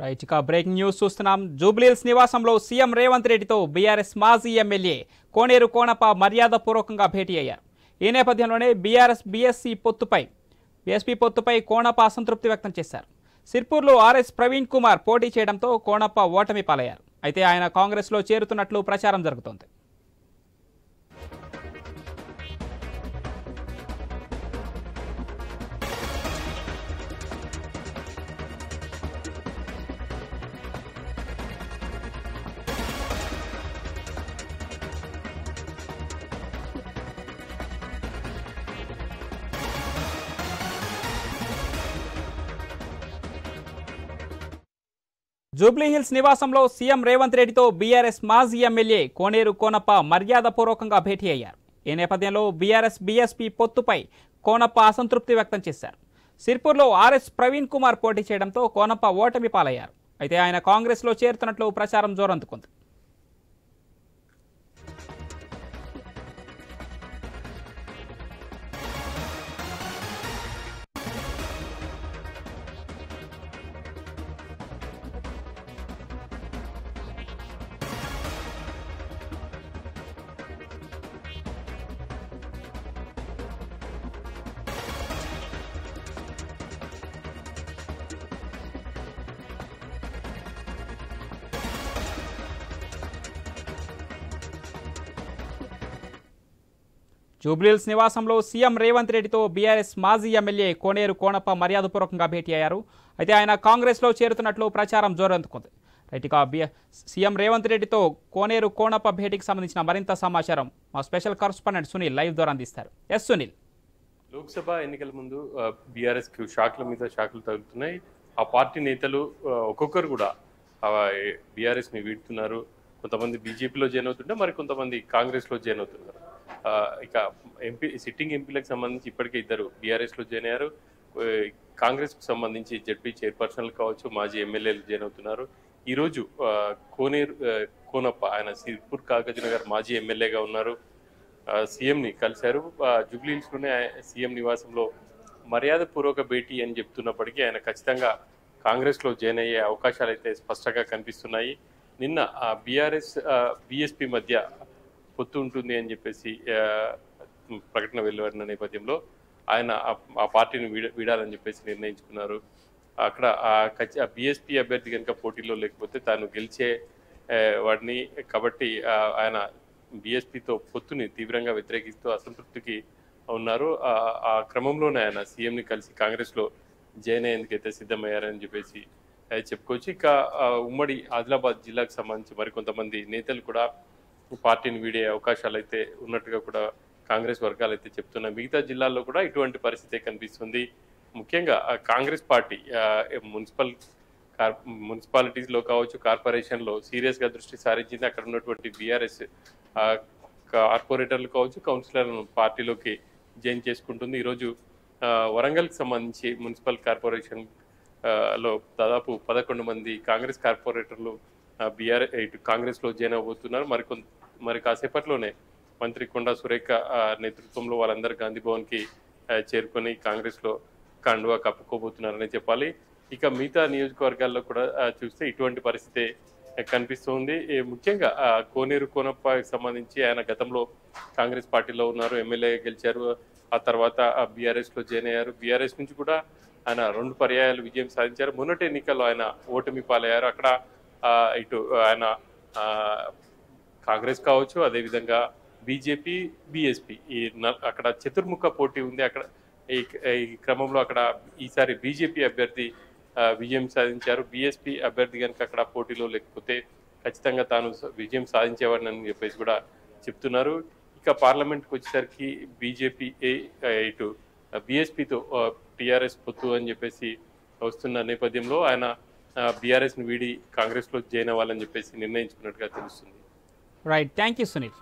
Right ఇక breaking news చూస్తున్నాం. జూబ్లీహిల్స్ నివాసంలో సీఎం రేవంత్ రెడ్డితో బీఆర్ఎస్ మాజీ ఎమ్మెల్యే కోనేరు కోనప్ప మర్యాదపూర్వకంగా భేటీ అయ్యారు. ఈ నేపథ్యంలోనే బీఆర్ఎస్ బీఎస్పీ పొత్తుపై కోనప్ప అసంతృప్తి వ్యక్తం చేశారు. సిర్పూర్లో ఆర్ఎస్ ప్రవీణ్ కుమార్ పోటీ చేయడంతో కోనప్ప ఓటమి పాలయ్యారు. అయితే ఆయన కాంగ్రెస్లో చేరుతున్నట్లు ప్రచారం జరుగుతోంది. జూబ్లీహిల్స్ నివాసంలో సీఎం రేవంత్ రెడ్డితో బీఆర్ఎస్ మాజీ ఎమ్మెల్యే కోనేరు కోనప్ప మర్యాదపూర్వకంగా భేటీ అయ్యారు. ఈ నేపథ్యంలో బీఎస్పీ పొత్తుపై కోనప్ప అసంతృప్తి వ్యక్తం చేశారు. సిర్పూర్లో ఆర్ఎస్ ప్రవీణ్ కుమార్ పోటీ చేయడంతో కోనప్ప ఓటమి పాలయ్యారు. అయితే ఆయన కాంగ్రెస్లో చేరుతున్నట్లు ప్రచారం జోరందుకుంది. జూబ్లీహిల్స్ నివాసంలో సీఎం రేవంత్ రెడ్డితో బీఆర్ఎస్ మాజీ ఎమ్మెల్యే కోనేరు కోనప్ప మర్యాదపూర్వకంగా భేటీ అయ్యారు. అయితే ఆయన కాంగ్రెస్లో చేరుతున్నట్లు ప్రచారం జోరందుకుంది. రైట్ ఇక సీఎం రేవంత్ రెడ్డితో కోనేరు కోనప్ప భేటీకి సంబంధించిన మరింత సమాచారం మా స్పెషల్ కరస్పాండెంట్ సునీల్ లైవ్ ద్వారా అందిస్తారు. ఎస్ సునీల్. లోక్సభ ఎన్నికల ముందు బీఆర్ఎస్ షాకుల మీద షాకులు తగులుతున్నాయి. ఆ పార్టీ నేతలు ఒక్కొక్కరు కూడా బీఆర్ఎస్ని వీడుతున్నారు. కొంతమంది బీజేపీలో జాయిన్ అవుతుంటే మరి కొంతమంది కాంగ్రెస్లో జాయిన్ అవుతున్నారు. ఇక సిట్టింగ్ ఎంపీలకు సంబంధించి ఇప్పటికే ఇద్దరు బీఆర్ఎస్లో జాయిన్ అయ్యారు. కాంగ్రెస్కు సంబంధించి జడ్పీ చైర్పర్సన్లు కావచ్చు, మాజీ ఎమ్మెల్యేలు జాయిన్ అవుతున్నారు. ఈరోజు కోనేరు కోనప్ప ఆయన సిర్పూర్ కాగజ్నగర్ మాజీ ఎమ్మెల్యేగా ఉన్నారు. సీఎంని కలిశారు. జూబ్లీహిల్స్లోనే సీఎం నివాసంలో మర్యాదపూర్వక భేటీ అని చెప్తున్నప్పటికీ ఆయన ఖచ్చితంగా కాంగ్రెస్లో జాయిన్ అయ్యే అవకాశాలు అయితే స్పష్టంగా కనిపిస్తున్నాయి. నిన్న బీఎస్పీ మధ్య పొత్తు ఉంటుంది అని చెప్పేసి ప్రకటన వెలువడిన నేపథ్యంలో ఆయన ఆ పార్టీని వీడాలని చెప్పేసి నిర్ణయించుకున్నారు. అక్కడ బీఎస్పీ అభ్యర్థి కనుక పోటీలో లేకపోతే తాను గెలిచే వాడిని కాబట్టి ఆయన బీఎస్పీతో పొత్తుని తీవ్రంగా వ్యతిరేకిస్తూ అసంతృప్తికి ఉన్నారు. ఆ క్రమంలోనే ఆయన సీఎంని కలిసి కాంగ్రెస్లో జాయిన్ అయ్యేందుకైతే సిద్ధమయ్యారని చెప్పేసి చెప్పుకోవచ్చు. ఇక ఉమ్మడి ఆదిలాబాద్ జిల్లాకు సంబంధించి మరికొంతమంది నేతలు కూడా పార్టీని వీడే అవకాశాలు అయితే ఉన్నట్టుగా కూడా కాంగ్రెస్ వర్గాలు అయితే చెప్తున్నాయి. మిగతా జిల్లాల్లో కూడా ఇటువంటి పరిస్థితి కనిపిస్తుంది. ముఖ్యంగా కాంగ్రెస్ పార్టీ మున్సిపాలిటీస్లో కావచ్చు, కార్పొరేషన్లో సీరియస్గా దృష్టి సారించింది. అక్కడ ఉన్నటువంటి బీఆర్ఎస్ కార్పొరేటర్లు కావచ్చు, కౌన్సిలర్లను పార్టీలోకి జాయిన్ చేసుకుంటుంది. ఈరోజు వరంగల్కి సంబంధించి మున్సిపల్ కార్పొరేషన్ లో దాదాపు 11 మంది కాంగ్రెస్ కార్పొరేటర్లు కాంగ్రెస్లో జాయిన్ అవబోతున్నారు. మరి కాసేపట్లోనే మంత్రి కొండా సురేఖ నేతృత్వంలో వాళ్ళందరూ గాంధీ భవన్కి చేరుకొని కాంగ్రెస్లో కండువా కప్పుకోబోతున్నారని చెప్పాలి. ఇక మిగతా నియోజకవర్గాల్లో కూడా చూస్తే ఇటువంటి పరిస్థితి కనిపిస్తుంది. ముఖ్యంగా కోనేరు కోనప్పకి సంబంధించి ఆయన గతంలో కాంగ్రెస్ పార్టీలో ఉన్నారు, ఎమ్మెల్యే గెలిచారు. ఆ తర్వాత బీఆర్ఎస్లో జాయిన్ అయ్యారు. బీఆర్ఎస్ నుంచి కూడా ఆయన 2 పర్యాయాలు విజయం సాధించారు. మొన్నటి ఎన్నికల్లో ఆయన ఓటమి పాలయ్యారు. అక్కడ ఇటు ఆయన కాంగ్రెస్ కావచ్చు, అదేవిధంగా బీజేపీ, బీఎస్పీ అక్కడ చతుర్ముఖ పోటీ ఉంది. అక్కడ ఈ క్రమంలో అక్కడ ఈసారి బీజేపీ అభ్యర్థి విజయం సాధించారు. బీఎస్పీ అభ్యర్థి కనుక అక్కడ పోటీలో లేకపోతే ఖచ్చితంగా తాను విజయం సాధించేవాడిని అని చెప్పేసి కూడా చెప్తున్నారు. ఇక పార్లమెంట్కి వచ్చేసరికి బీజేపీ ఇటు బీఎస్పీతో టీఆర్ఎస్ పొత్తు అని చెప్పేసి వస్తున్న నేపథ్యంలో ఆయన బీఆర్ఎస్ని వీడి కాంగ్రెస్లో జాయిన్ అవ్వాలని చెప్పేసి నిర్ణయించుకున్నట్టుగా తెలుస్తుంది. Right, thank you Sunil.